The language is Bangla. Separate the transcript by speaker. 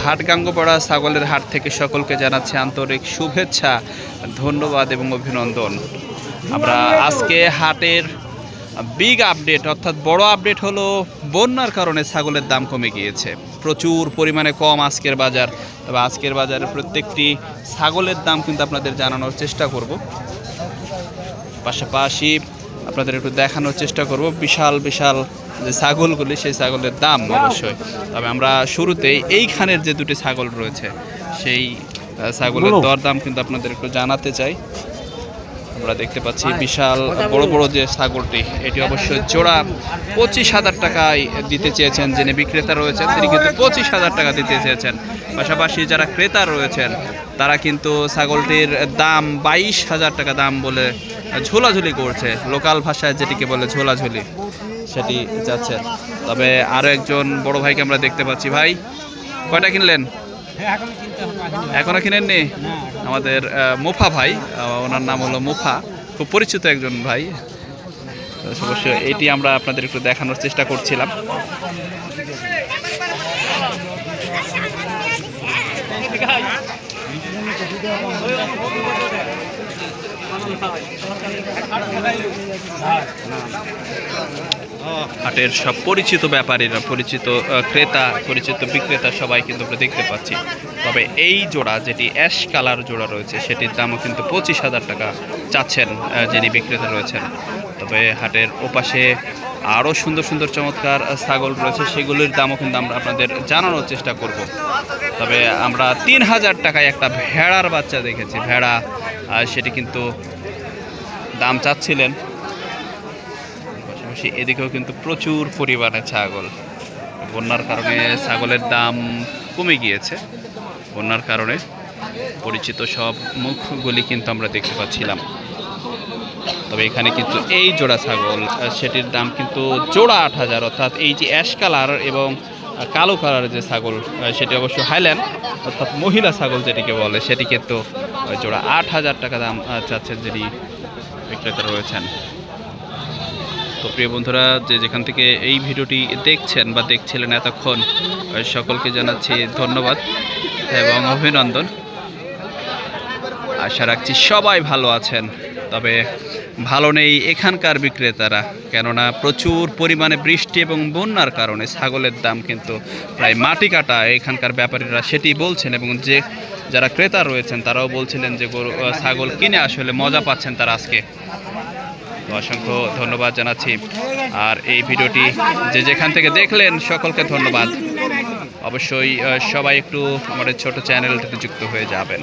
Speaker 1: হাটগাঙ্গপাড়া ছাগলের হাট থেকে সকলকে জানাচ্ছি আন্তরিক শুভেচ্ছা, ধন্যবাদ এবং অভিনন্দন। আমরা আজকে হাটের বিগ আপডেট অর্থাৎ বড় আপডেট হলো বন্যার কারণে ছাগলের দাম কমে গিয়েছে, প্রচুর পরিমাণে কম আজকের বাজার। তবে আজকের বাজারে প্রত্যেকটি ছাগলের দাম কিন্তু আপনাদের জানানোর চেষ্টা করব, পাশাপাশি আপনাদের একটু দেখানোর চেষ্টা করব বিশাল বিশাল যে ছাগলগুলি সেই ছাগলের দাম অবশ্যই। তবে আমরা শুরুতেই এইখানের যে দুটি ছাগল রয়েছে সেই ছাগলের দরদাম কিন্তু আপনাদের একটু জানাতে চাই। আমরা দেখতে পাচ্ছি বিশাল বড় বড় যে ছাগলটি, এটি অবশ্যই জোড়া 25,000 টাকায় দিতে চেয়েছেন। যিনি বিক্রেতা রয়েছেন তিনি কিন্তু 25,000 টাকা দিতে চেয়েছেন। পাশাপাশি যারা ক্রেতা রয়েছেন তারা কিন্তু ছাগলটির দাম 22,000 টাকা দাম বলে ঝোলাঝুলি করছে, লোকাল ভাষায় যেটিকে বলে ঝোলাঝুলি সেটি যাচ্ছে। তবে আরও একজন বড় ভাইকে আমরা দেখতে পাচ্ছি। ভাই কয়টা কিনলেন? এখনো কিনেননি? আমাদের মুফা ভাই, ওনার নাম হলো মুফা, খুব পরিচিত একজন ভাই। অবশ্যই এটি আমরা আপনাদের একটু দেখানোর চেষ্টা করছিলাম। হাটের সব পরিচিত ব্যাপারীরা, পরিচিত ক্রেতা, পরিচিত বিক্রেতা সবাই কিন্তু আমরা দেখতে পাচ্ছি। তবে এই জোড়া যেটি অ্যাশ কালার জোড়া রয়েছে সেটির দামও কিন্তু 25,000 টাকা চাচ্ছেন যিনি বিক্রেতা রয়েছেন। তবে হাটের ওপাশে আরও সুন্দর সুন্দর চমৎকার ছাগল রয়েছে, সেগুলির দামও কিন্তু আমরা আপনাদের জানানোর চেষ্টা করব। তবে আমরা 3,000 টাকায় একটা ভেড়ার বাচ্চা দেখেছি, ভেড়া, সেটি কিন্তু দাম চাচ্ছিলেন। পাশাপাশি এদিকেও কিন্তু প্রচুর পরিমাণে ছাগল, বন্যার কারণে ছাগলের দাম কমে গিয়েছে। বন্যার কারণে পরিচিত সব মুখগুলি কিন্তু আমরা দেখতে পাচ্ছিলাম। তবে এখানে কিন্তু এই জোড়া ছাগল সেটির দাম কিন্তু জোড়া 8,000, অর্থাৎ এই যে অ্যাশ কালার এবং কালো কালারের যে ছাগল সেটি অবশ্য হাইল্যান্ড অর্থাৎ মহিলা ছাগল যেটিকে বলে, সেটি কিন্তু জোড়া 8,000 টাকা দাম চাচ্ছেন যিনি বিক্রেতা রয়েছেন। তো প্রিয় বন্ধুরা, যে যেখান থেকে এই ভিডিওটি দেখছেন বা দেখছিলেন এতক্ষণ, সকলকে জানাচ্ছি ধন্যবাদ এবং অভিনন্দন। আশা রাখছি সবাই ভালো আছেন। তবে ভালো নেই এখানকার বিক্রেতারা, কেননা প্রচুর পরিমাণে বৃষ্টি এবং বন্যার কারণে ছাগলের দাম কিন্তু প্রায় মাটি কাটা। এখানকার ব্যাপারীরা সেটি বলছেন এবং যে যারা ক্রেতা রয়েছেন তারাও বলছিলেন যে ছাগল কিনে আসলে মজা পাচ্ছেন তারা আজকে। অসংখ্য ধন্যবাদ জানাচ্ছি। আর এই ভিডিওটি যে যেখান থেকে দেখলেন সকলকে ধন্যবাদ। অবশ্যই সবাই একটু আমাদের ছোট চ্যানেলটিতে যুক্ত হয়ে যাবেন।